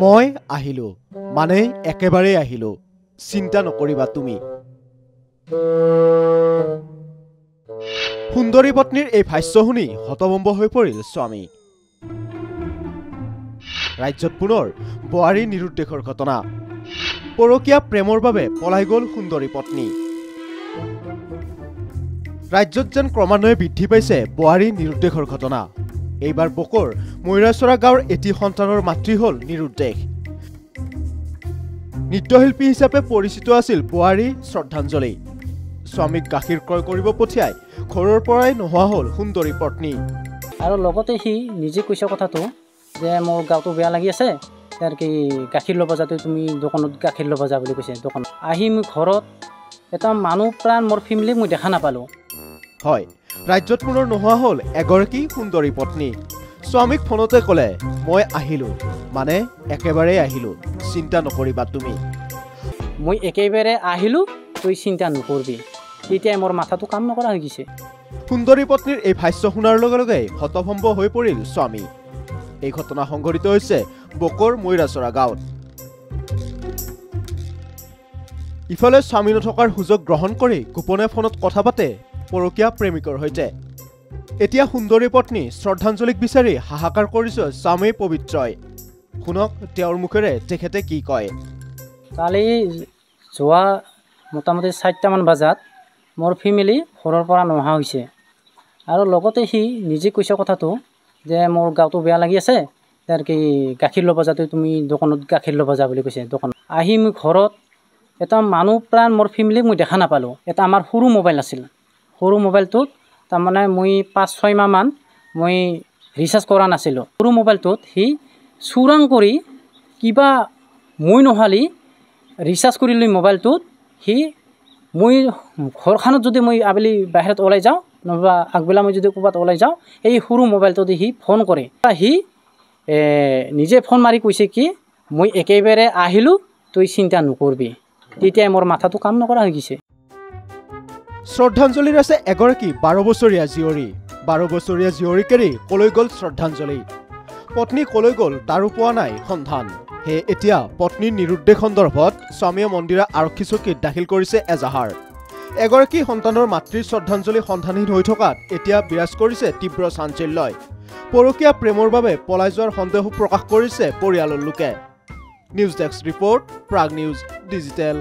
মই আহিলো মানে একেবাৰে আহিলো চিন্তা নকৰিবা তুমি সুন্দৰী পত্নীৰ এই ভাষ্য শুনি হতভম্ব হৈ পৰিল স্বামী ৰাজ্যত পুনৰ বোৱাৰী নিৰুদ্দেশৰ ঘটনা পৰকীয়া প্ৰেমৰ বাবে পলাই গ'ল সুন্দৰী পত্নী ৰাজ্যত যেন ক্ৰমান্বয়ে বৃদ্ধি পাইছে বোৱাৰী নিৰুদ্দেশৰ ঘটনা এইবাৰ বকৰ ময়ৰাচৰা গাঁৱৰ এটি সন্তানৰ মাতৃ হ'ল নিৰুদ্দেশ নৃত্যশিল্পী হিচাপে পৰিচিত আছিল বোৱাৰী শ্ৰদ্ধাঞ্জলি স্বামীক গাখীৰ ক্ৰয় কৰিব পঠিয়াই ঘৰৰ পৰাই নোহোৱা হ'ল সুন্দৰী পত্নী আৰু লগতে সি নিজে কৈছে কথাটো যে মোৰ গাটো বেয়া লাগি আছে তাৰ কি গাখীৰ ল'ব যাতে তুমি দোকানত গাখীৰ ল'ব যা বুলি কৈছে দোকান আহি মই ঘৰত এটা মানুহ প্ৰাণ মোৰ ফেমিলি মই দেখা নাপালোঁ হয় ৰাজ্যত পুনৰ নোহোৱা হ'ল এগৰাকী সুন্দৰী পত্নী স্বামীক ফোনতে ক'লে মই আহিলোঁ মানে একেবাৰে আহিলোঁ চিন্তা নকৰিবা তুমি মই একেবাৰে আহিলোঁ তুই চিন্তা নকৰিবি তেতিয়া মোৰ মাথাটো কাম নকৰা হৈ গৈছে সুন্দৰী পত্নীৰ এই ভাষ্য শুনাৰ লগে লগে হতভম্ব হৈ পৰিল স্বামী এই ঘটনা সংঘটিত হৈছে বকৰ ময়ৰাচৰা গাঁৱত ইফালে স্বামী নথকাৰ সুযোগ গ্ৰহণ কৰি গোপনে ফোনত কথা পাতে পৰকীয়া প্ৰেমিকৰ সৈতে এতিয়া সুন্দৰী পত্নী শ্ৰদ্ধাঞ্জলিক বিচাৰি হাহাকাৰ কৰিছে স্বামী পবিত্ৰই শুনক তেওঁৰ মুখেৰে তেখেতে কি কয় কালি যোৱা মোটামুটি 4টামান বজাত মোৰ ফেমিলি ঘৰৰ পৰা নোহোৱা হৈছে আৰু লগতে সি নিজে কৈছে কথাটো যে মোৰ গাটো বেয়া লাগি আছে তাৰ কি গাখীৰ ল'ব যাতে তুমি দোকানত গাখীৰ ল'ব যা বুলি কৈছে দোকান আহি মই ঘৰত এটা মানুহ প্ৰাণ মোৰ ফেমিলিক মই দেখা নাপালোঁ এটা আমাৰ সৰু মোবাইল আছিল সৰু মোবাইলটোত তাৰমানে মই 5-6 মাহমান মই ৰিচাৰ্জ কৰা নাছিলোঁ সৰু মোবাইলটোত সি চুৰাং কৰি কিবা মই নহ'লে ৰিচাৰ্জ কৰি লৈ মোবাইলটোত সি মই ঘৰখনত যদি মই আবেলি বাহিৰত ওলাই যাওঁ নহবা আগবেলা মই যদি ক'ৰবাত ওলাই যাওঁ এই সৰু মোবাইলটোতে সি ফোন কৰে সি নিজে ফোন মাৰি কৈছে কি মই একেবাৰে আহিলোঁ তুই চিন্তা নকৰিবি তেতিয়া মোৰ মাথাটো কাম নকৰা হৈ গৈছে শ্ৰদ্ধাঞ্জলিৰ আছে এগৰাকী 12 বছৰীয়া জীয়ৰী 12 বছৰীয়া জীয়ৰীক এৰি কলৈ গ'ল শ্ৰদ্ধাঞ্জলি পত্নী কলৈ গ'ল তাৰো পোৱা নাই সন্ধান হে এতিয়া পত্নীৰ নিৰুদ্দেশ সন্দৰ্ভত স্বামীয়ে মন্দিৰা আৰক্ষী চকীত দাখিল কৰিছে এজাহাৰ এগৰাকী সন্তানৰ মাতৃৰ শ্ৰদ্ধাঞ্জলি সন্ধানহীন হৈ থকাত এতিয়া বিৰাজ কৰিছে তীব্ৰ চাঞ্চল্যই পৰকীয়া প্ৰেমৰ বাবে পলাই যোৱাৰ সন্দেহ প্ৰকাশ কৰিছে পৰিয়ালৰ লোকে news desk report Prag news digital